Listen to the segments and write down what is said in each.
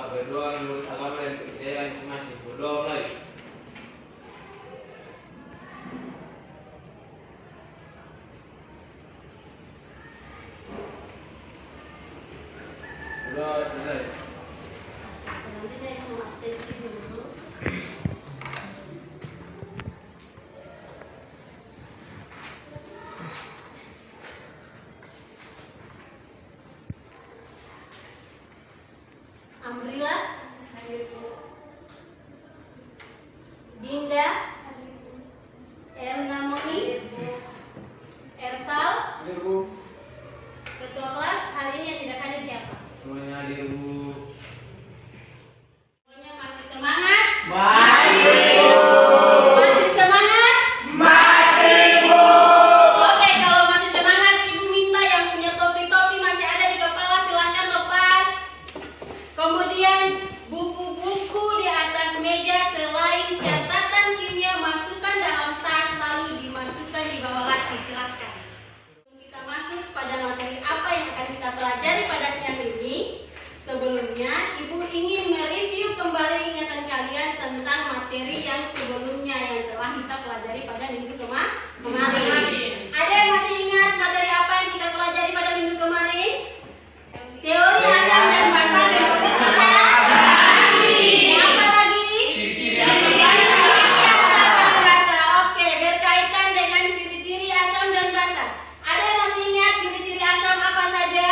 berdoa menurut agama dan kepercayaan masing-masing. Berdoa mulai. Berdoa selesai. Selanjutnya yang mau absensi dulu. Amrila, Dinda, Erna Moni, Ersal, ketua kelas. Hari ini yang tidak hadir siapa? Semuanya hadir, Bu. Semuanya masih semangat? Masih, Bu. Masih semangat? Masih, Bu. Oke, kalau masih semangat, Ibu minta yang punya topi-topi masih ada di kepala silahkan lepas. Kemudian buku-buku di atas meja selain catatan kimia masukkan dalam tas lalu dimasukkan di bawah laci, silahkan. Kita masuk pada materi apa yang akan kita pelajari pada siang ini. Sebelumnya, Ibu ingin mereview kembali ingatan kalian tentang materi yang sebelumnya yang telah kita pelajari pada minggu kemarin. Ada yang masih ingat materi apa yang kita pelajari pada minggu kemarin? Teori asam dan basa dan apa lagi? Asam dan basa. Oke, berkaitan dengan ciri-ciri asam dan basa. Ada yang masih ingat ciri-ciri asam apa saja?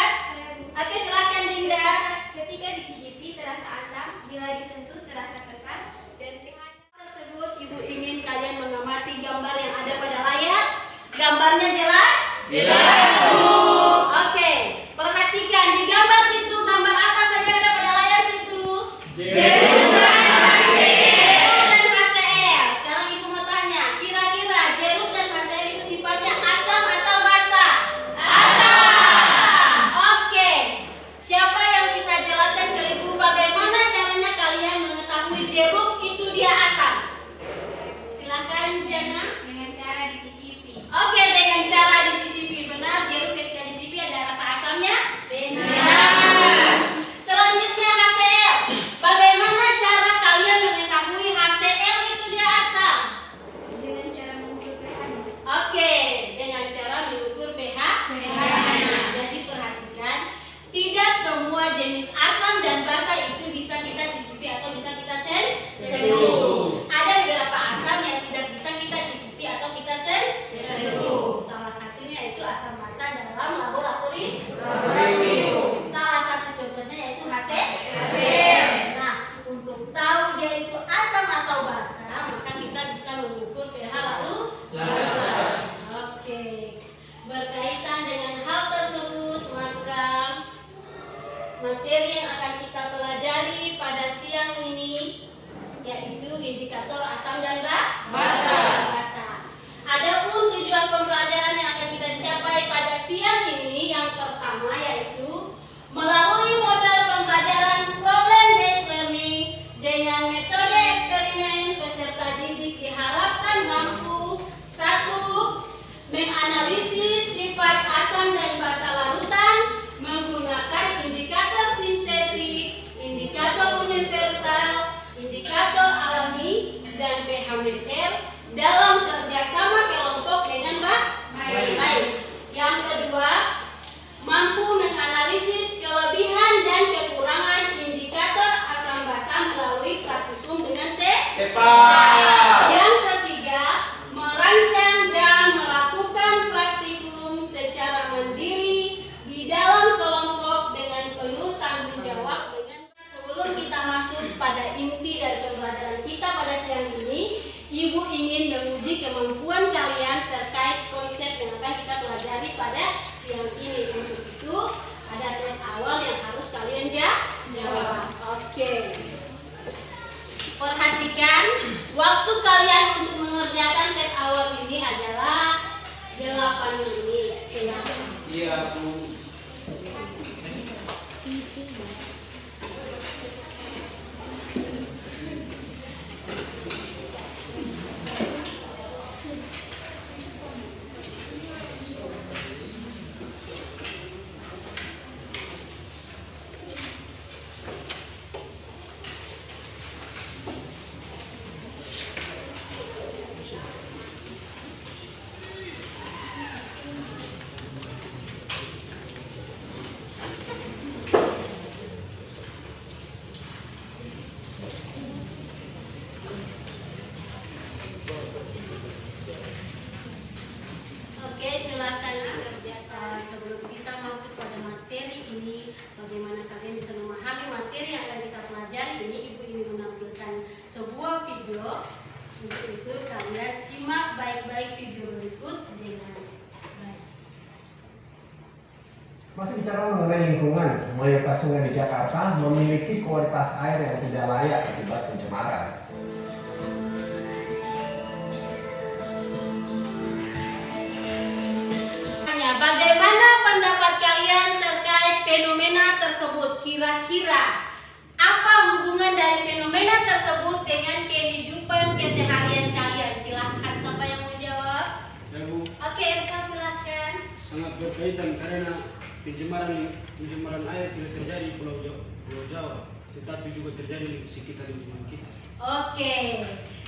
Oke, silakan Dinda. Ketika dicicipi terasa asam, bila disentuh terasa kesat, dan pH Tersebut Ibu ingin kalian mengamati gambar yang ada pada layar. Gambarnya jelas? Jelas, Bu. Oke, perhatikan di gambar situ, gambar apa saja ada pada layar situ? Jeruk dan Jeruk dan HCl. Sekarang Ibu mau tanya, kira-kira jeruk dan HCl itu sifatnya asam atau basa? Asam. Oke, siapa yang bisa jelaskan ke Ibu bagaimana caranya kalian mengetahui jeruk itu dia asam? Silakan Jana. dengan cara dicicipi. Oke, dengan cara dicicipi. Benar, jeruk ketika dicicipi ada rasa asamnya? Benar. Selanjutnya HCl. Bagaimana cara kalian mengetahui HCl itu dia asam? Dengan cara mengukur pH-nya. Oke, dengan cara mengukur pH. Jadi perhatikan, tidak semua jenis asam dan basa itu bisa kita cicipi atau bisa kita sentuh. Ada beberapa asam yang tidak bisa kita cicipi atau kita sentuh. Salah satunya yaitu asam basa dalam laboratorium. Salah satu contohnya yaitu HCl. Nah, untuk tahu dia itu asam atau basa, maka kita bisa mengukur pH lalu. Oke. Berkaitan dengan hal tersebut, maka materi yang akan kita pelajari pada siang ini yaitu indikator asam dan basa. Adapun tujuan pembelajaran yang akan kita capai pada siang ini yang pertama yaitu melalui model pembelajaran problem based learning dengan metode eksperimen, peserta didik diharapkan mampu 1. Menganalisis sifat asam dan basa larutan menggunakan indikator sintetik, indikator universal, indikator alami, dan pH meter dalam kerjasama kelompok dengan baik. Yang kedua, mampu menganalisis kelebihan dan kekurangan indikator asam basa melalui praktikum dengan Tepat. Yang ketiga, merancang dan melakukan praktikum secara mandiri di dalam kelompok dengan penuh tanggung jawab. Sebelum kita masuk pada inti dari pembelajaran kita pada siang ini, Ibu ingin menguji kemampuan kalian terkait konsep yang akan kita pelajari pada siang ini. Untuk itu, ada tes awal yang harus kalian jawab. Oke. Perhatikan, waktu kalian untuk mengerjakan tes awal ini adalah 8 menit. Silakan. Iya, Bu. menyaksikan sebuah video. Untuk itu kalian simak baik-baik video berikut dengan baik. Masih bicara mengenai lingkungan, mayoritas sungai di Jakarta memiliki kualitas air yang tidak layak akibat pencemaran. Bagaimana pendapat kalian terkait fenomena tersebut? Kira-kira apa hubungan dari fenomena tersebut dengan kehidupan keseharian kalian? Silahkan, siapa yang mau jawab? Ya, Bu. Oke, Elsa silahkan. Sangat berkaitan karena pencemaran air tidak terjadi di Pulau Jawa, tetapi juga terjadi di sekitar lingkungan kita. Oke,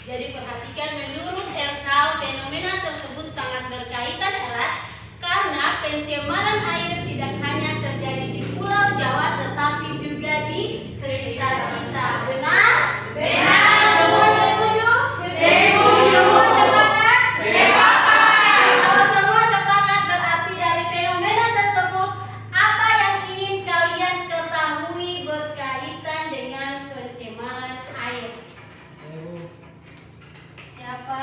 jadi perhatikan menurut Elsa fenomena tersebut sangat berkaitan erat karena pencemaran air tidak hanya terjadi di Pulau Jawa tetapi juga di sekitar kita. Benar? Benar. Semua setuju? Setuju. Semua sepakat? Sepakat. Kalau semua sepakat berarti dari fenomena tersebut apa yang ingin kalian ketahui berkaitan dengan pencemaran air? Siapa?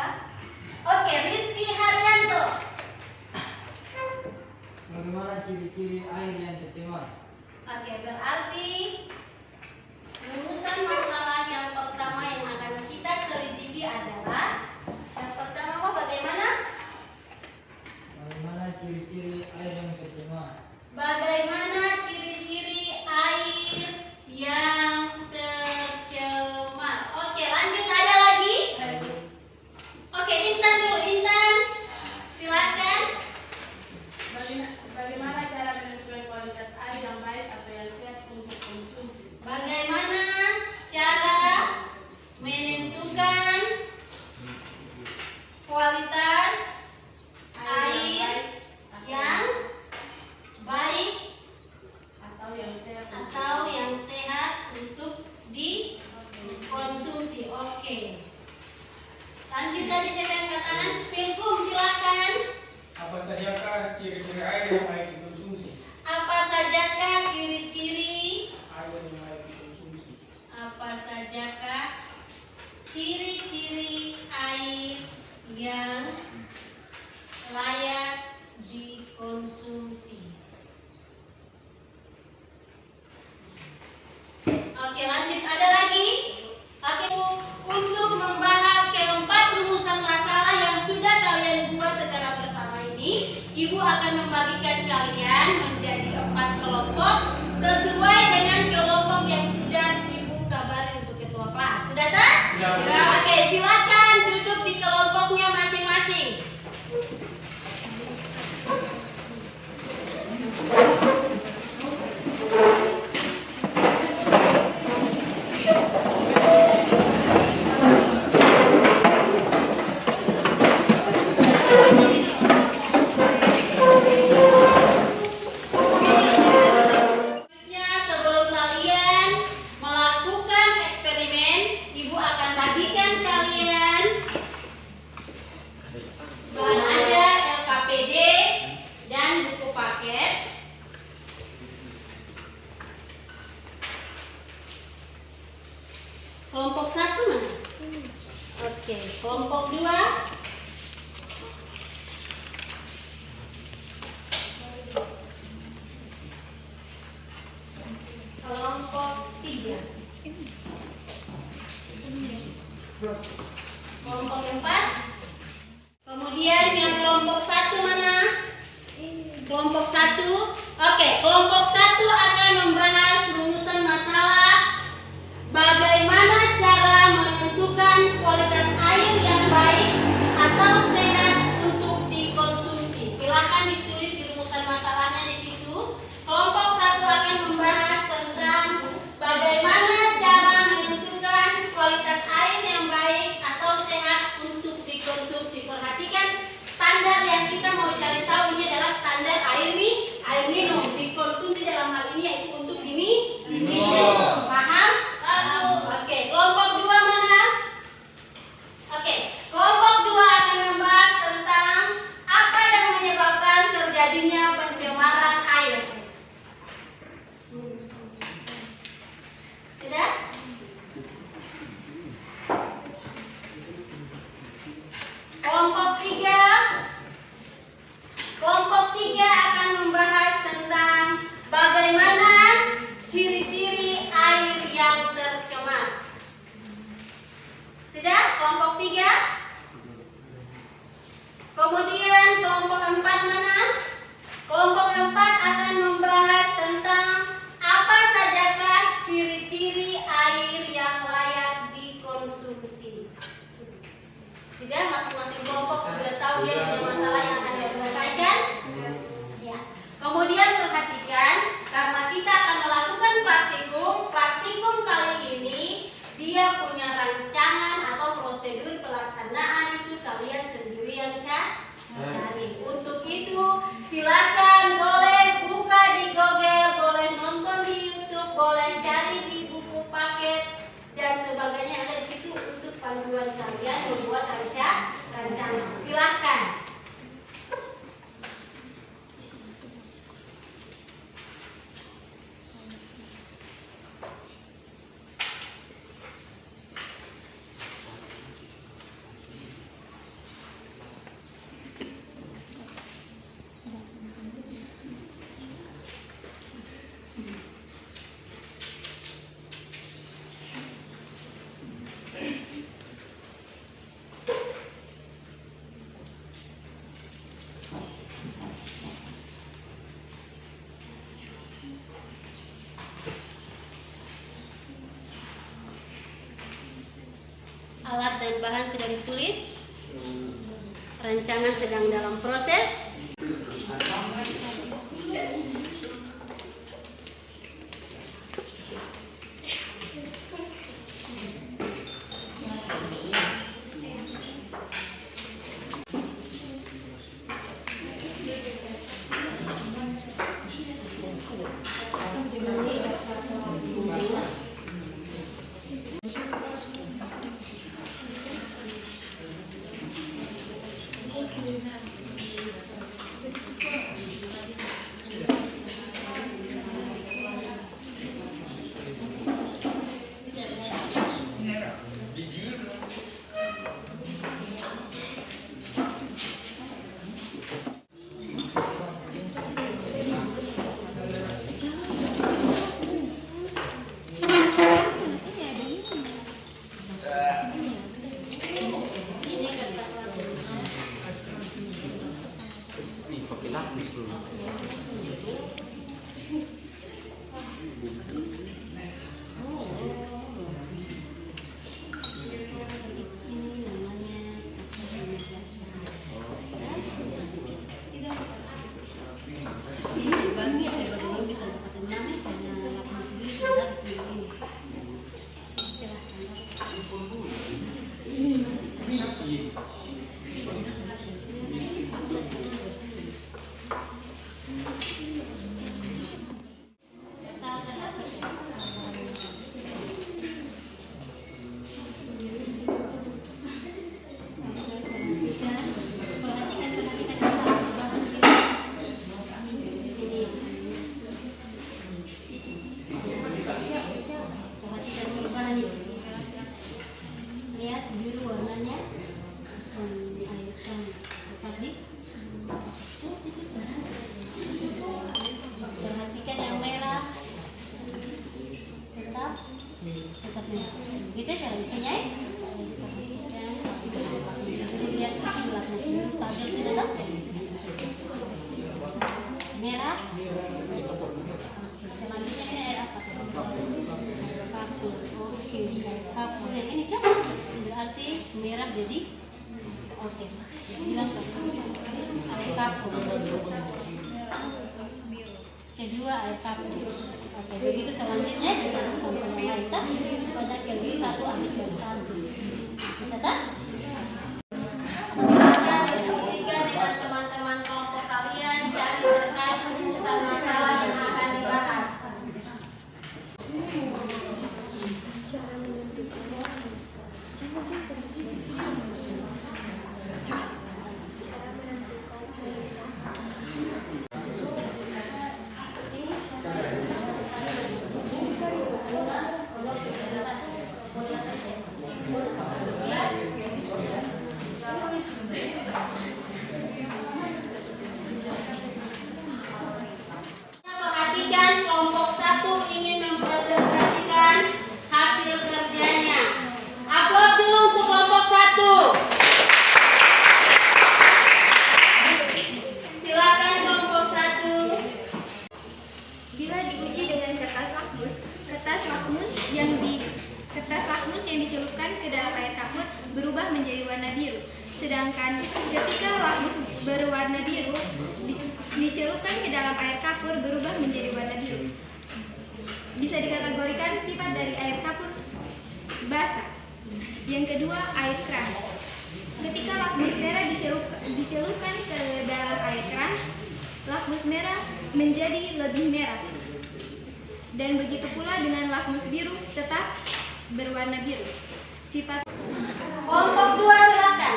Oke, Rizky Haryanto. Bagaimana ciri-ciri air yang tercemar? Oke, berarti rumusan masalah yang pertama yang akan kita selidiki adalah yang pertama bagaimana? Bagaimana ciri-ciri air yang tercemar? Bagaimana ciri-ciri air yang tercemar? Oke, lanjut, ada lagi? Oke, Intan dulu, Intan. Silakan. Bagaimana cara menentukan kualitas air yang baik atau yang sehat untuk konsumsi? Bagaimana cara menentukan kualitas air yang baik atau yang sehat untuk dikonsumsi? Oke. Lanjut, tadi siapa yang katakan? Pilkum, silakan. Apa sajakah ciri-ciri air yang baik dikonsumsi? Apa sajakah ciri-ciri? Air yang baik dikonsumsi. Apa sajakah ciri-ciri air yang layak dikonsumsi? Oke, lanjut, ada lagi? Oke, untuk membahas keempat rumusan masalah yang sudah kalian buat secara bersama ini, Ibu akan membagikan kalian menjadi 4 kelompok sesuai dengan kelompok yang sudah Ibu kabari untuk ketua kelas. Sudah tak? Sudah. Oke, silakan duduk di kelompoknya masing-masing. Selanjutnya, sebelum kalian melakukan eksperimen, Ibu akan bagikan kalian bahan ajar LKPD dan buku paket. Kelompok 1 mana? Oke, kelompok 2. Kelompok 3. Kelompok 4. Kemudian yang kelompok 1 mana? Kelompok 1. Oke, kelompok 1 akan membahas rumusan masalah bagaimana cara menentukan kualitas air yang baik atau sehat untuk dikonsumsi. Silakan ditulis di rumusan masalahnya di situ. Kelompok 1 akan membahas tentang bagaimana cara menentukan kualitas air yang baik atau sehat untuk dikonsumsi. Perhatikan standar yang kita mau cari tahu ini adalah standar air minum. Dikonsumsi dalam hal ini yaitu untuk diminum. Paham? Oke, kelompok 2 mana? Oke, kelompok 2 akan membahas tentang apa yang menyebabkan terjadinya pencemaran air. Sudah? Sudah masing-masing kelompok sudah tahu dia punya masalah yang akan dia selesaikan? Ya. Kemudian perhatikan, karena kita akan melakukan praktikum kali ini dia punya rancangan atau prosedur pelaksanaan itu kalian sendiri yang cari. Untuk itu silakan boleh buka di Google, boleh nonton di YouTube, boleh cari di buku paket dan sebagainya ada di situ untuk panduan kalian membuat rancangan. Silakan. Alat dan bahan sudah ditulis. Rancangan sedang dalam proses. Perhatikan yang merah. Tetap gitu cara isinya. Lihat ke sini belakang sini tajam sudah merah. Selanjutnya ini air apa? Kapur. Oke, kapur yang ini kan berarti merah jadi oke. Bilang air kapur. Kedua air kapur. Oke, begitu selanjutnya bisa sampai yang lain supaya yang satu habis baru satu. Bisa tak? Diskusikan dengan teman-teman kelompok kalian cari terkait rumusan masalah yang akan dibahas. Cara menentukan Oke. berubah menjadi warna biru. Sedangkan ketika lakmus berwarna biru dicelupkan ke dalam air kapur berubah menjadi warna biru. Bisa dikategorikan sifat dari air kapur basah. Yang kedua, air keras. Ketika lakmus merah dicelupkan ke dalam air keras, lakmus merah menjadi lebih merah. Dan begitu pula dengan lakmus biru tetap berwarna biru. Sifat Kelompok 2 silakan.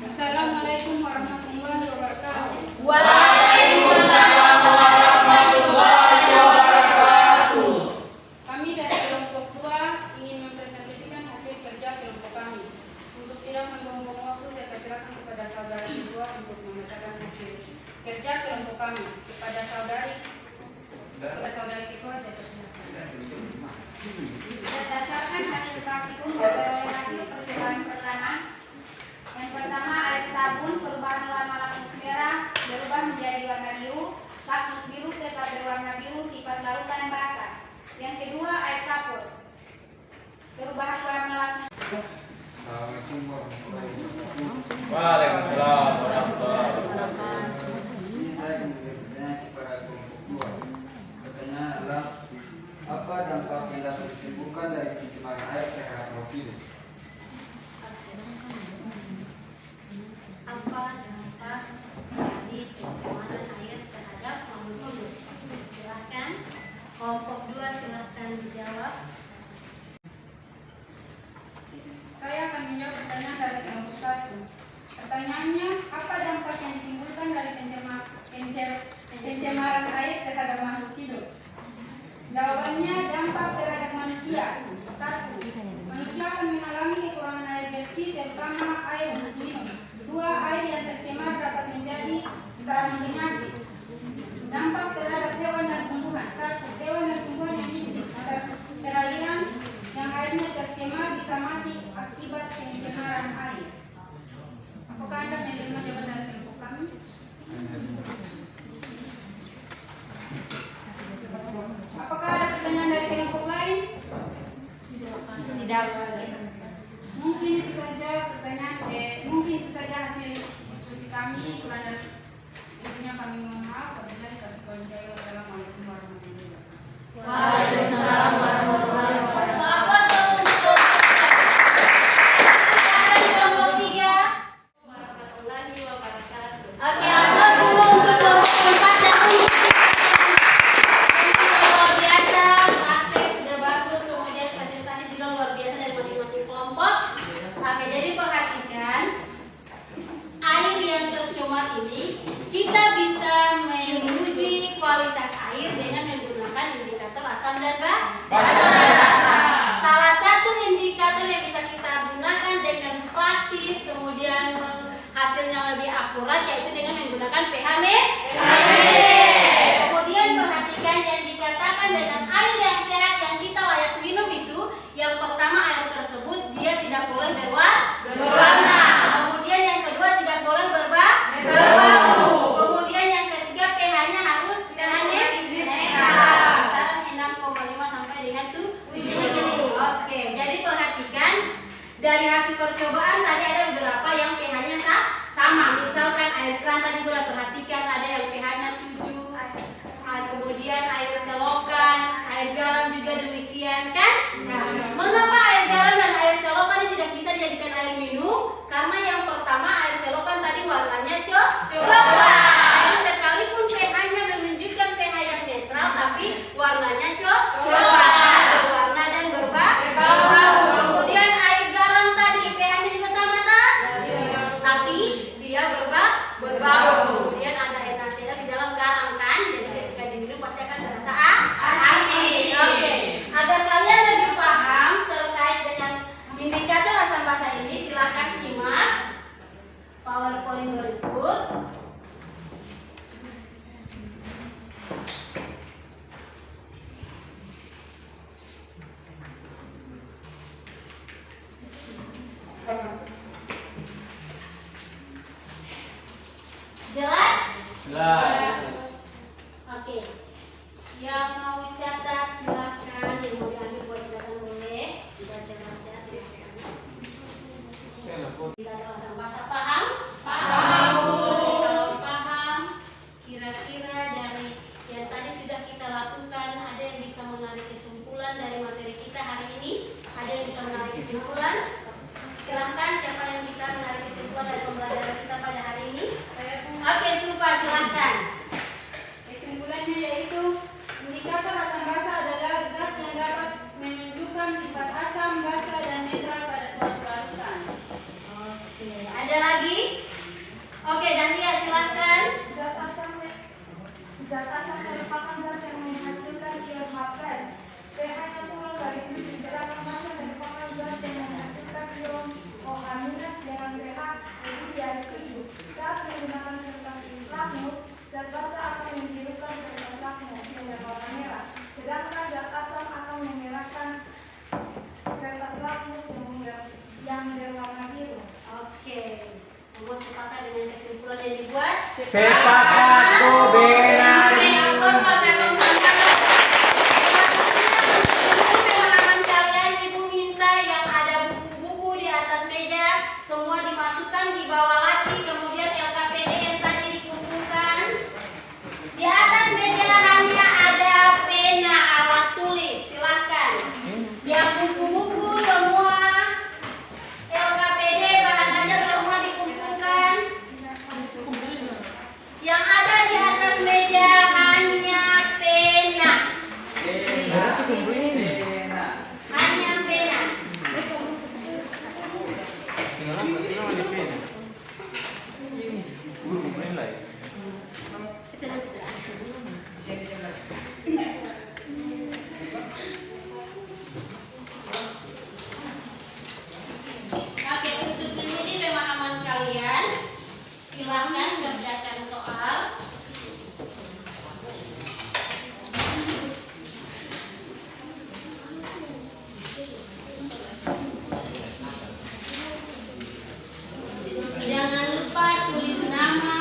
Assalamualaikum warahmatullahi wabarakatuh. Waalaikumsalam warahmatullahi wabarakatuh. Kami dari kelompok 2 ingin mempresentasikan hasil kerja kelompok kami. Untuk tidak membuang waktu, saya persilakan kepada saudara kedua untuk membacakan hasil kerja kelompok kami. Kepada saudari kedua, saya persilakan. berdasarkan hasil praktikum diperoleh hasil percobaan pertama. Yang pertama, air sabun perubahan warna lakmus merah berubah menjadi warna biru. Lakmus biru tetap berwarna biru, sifat larutan basah. Yang kedua, air kapur perubahan warna lakmus. Waalaikumsalam warahmatullahi wabarakatuh. Ini saya memberi pertanyaan kepada kelompok 2. Pertanyaan adalah, apa dampak yang dapat ditimbulkan dari pencemaran air terhadap profil? Apa dampak dari pencemaran air terhadap makhluk? Silahkan kelompok 2 silahkan dijawab. Saya akan menjawab pertanyaan dari kelompok 1. Pertanyaannya, apa dampak yang ditimbulkan dari pencemaran air terhadap makhluk hidup? Jawabannya, dampak terhadap manusia. 1. Manusia akan mengalami kekurangan air bersih, terutama air untuk minum. 2. Air yang tercemar dapat menjadi sarang penyakit. Dampak terhadap hewan dan tumbuhan. 1. Hewan dan tumbuhan yang hidup di sekitar perairan yang airnya tercemar bisa mati akibat pencemaran air. Apakah Anda menerima jawaban dari kelompok kami? Apakah ada pertanyaan dari kelompok lain? Tidak. Mungkin itu saja pertanyaan, mungkin itu saja hasil diskusi kami. Kurang dari intinya kami mohon maaf. Wabillahi taufiq wal hidayah. Wassalamualaikum warahmatullahi wabarakatuh. Waalaikumsalam warahmatullahi wabarakatuh. Kelompok 3. Warahmatullahi wabarakatuh. Oke, aplaus dulu untuk kelompok 4 dan 5. Luar biasa, praktek sudah bagus, kemudian presentasi juga luar biasa dari masing-masing kelompok. Oke, jadi perhatikan air yang tercemar ini kita bisa menguji kualitas air dengan menggunakan indikator asam dan basa. Salah satu indikator yang bisa kita gunakan dengan praktis kemudian hasilnya lebih akurat yaitu dengan menggunakan pH Kemudian perhatikan yang dikatakan dengan air yang sehat yang kita layak minum itu, yang pertama air tersebut dia tidak boleh berwarna. Kemudian yang kedua tidak boleh berbau. Kemudian yang ketiga pH-nya harus netral. Sekarang 6,5 sampai dengan 7. Oke, jadi perhatikan dari hasil percobaan tadi ada beberapa yang pH-nya sama. Misalkan air keran tadi sudah perhatikan ada yang pH-nya 7. Kemudian air selokan, air garam juga demikian kan? Nah, mengapa air garam dan air selokan ini tidak bisa dijadikan air minum? Karena yang pertama air selokan tadi warnanya coklat. Jadi sekalipun pH-nya menunjukkan pH yang netral, tapi warnanya coklat, berwarna dan berbau. Kemudian air garam tadi pH-nya juga sama tak? Tapi dia berbau. Kemudian ada NaCl di dalam garam kan? Jadi ketika diminum pasti akan terasa asin. Oke. Agar kalian lebih paham terkait dengan indikator asam basa ini, silakan simak PowerPoint berikut. Jelas? Jelas. Oke. Yang mau catat silakan, yang mau diambil buat catatan boleh. Dibaca-baca silakan. Oke, Dahlia silahkan. Zat asam merupakan zat yang menghasilkan ion H+. pH-nya turun dari 7, sedangkan massa merupakan zat yang menghasilkan ion OH- dengan pH lebih dari 7. Saat menggunakan kertas lakmus, zat basa akan membirukan kertas lakmus yang berwarna merah, sedangkan zat asam akan memerahkan kertas lakmus yang berwarna biru. Oke. Semua sepakat dengan kesimpulan yang dibuat? Sepakat, Bu Benar. Oke, aplaus Pak Kakak Santana. Teman-teman kalian, Ibu minta yang ada buku-buku di atas meja semua dimasukkan di bawah laci, kemudian LKPD yang tadi dikumpulkan. Di atas meja hanya ada pena alat tulis, silahkan. Yang buku-buku semua LKPD bahan ajar semua dikumpulkan. Yang ada di atas meja hanya pena. Hanya pena. Oke, untuk menguji pemahaman kalian, silahkan kerjakan soal. Jangan lupa tulis nama.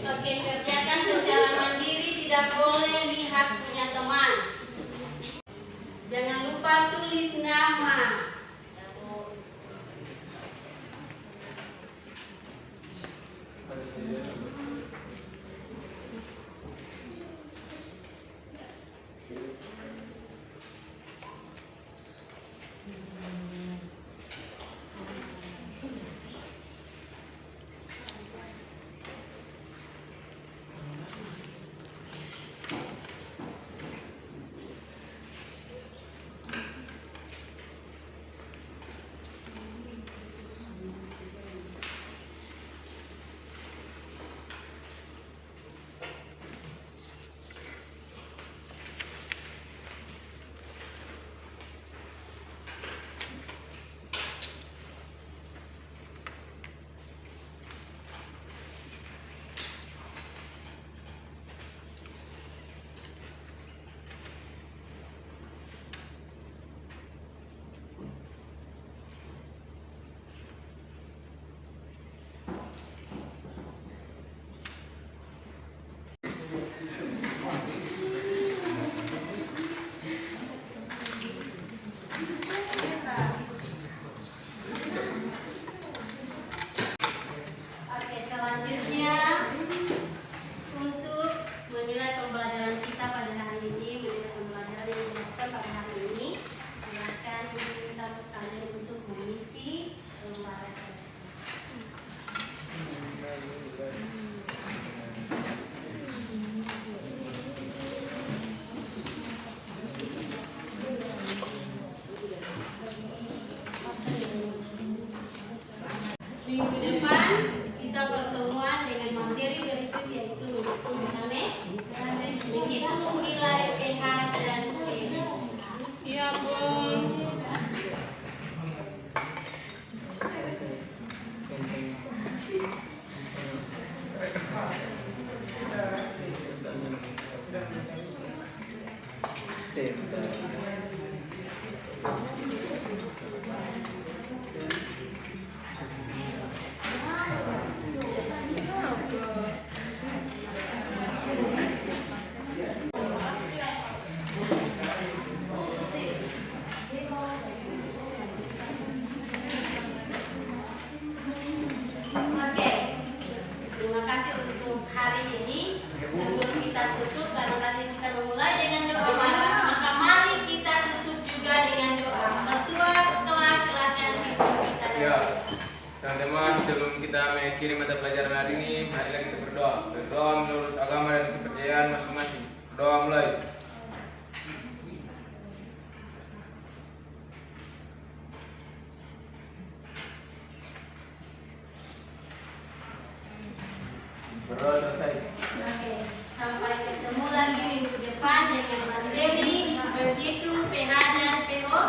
Oke, kerjakan secara mandiri, tidak boleh lihat punya teman. Jangan lupa tulis nama. Oke, selanjutnya untuk menilai pembelajaran kita pada hari ini, menilai pembelajaran yang dilakukan pada hari ini, silakan minta kalian untuk mengisi lembar minggu depan kita pertemuan dengan materi berikut yaitu menghitung dinamik, menghitung nilai pH dan pH. Iya, Bu. Teman-teman, sebelum kita mengakhiri mata pelajaran hari ini, marilah kita berdoa. Berdoa menurut agama dan kepercayaan masing-masing. Doa mulai. Berdoa selesai. Oke, sampai ketemu lagi minggu depan dengan materi begitu PH dan PO.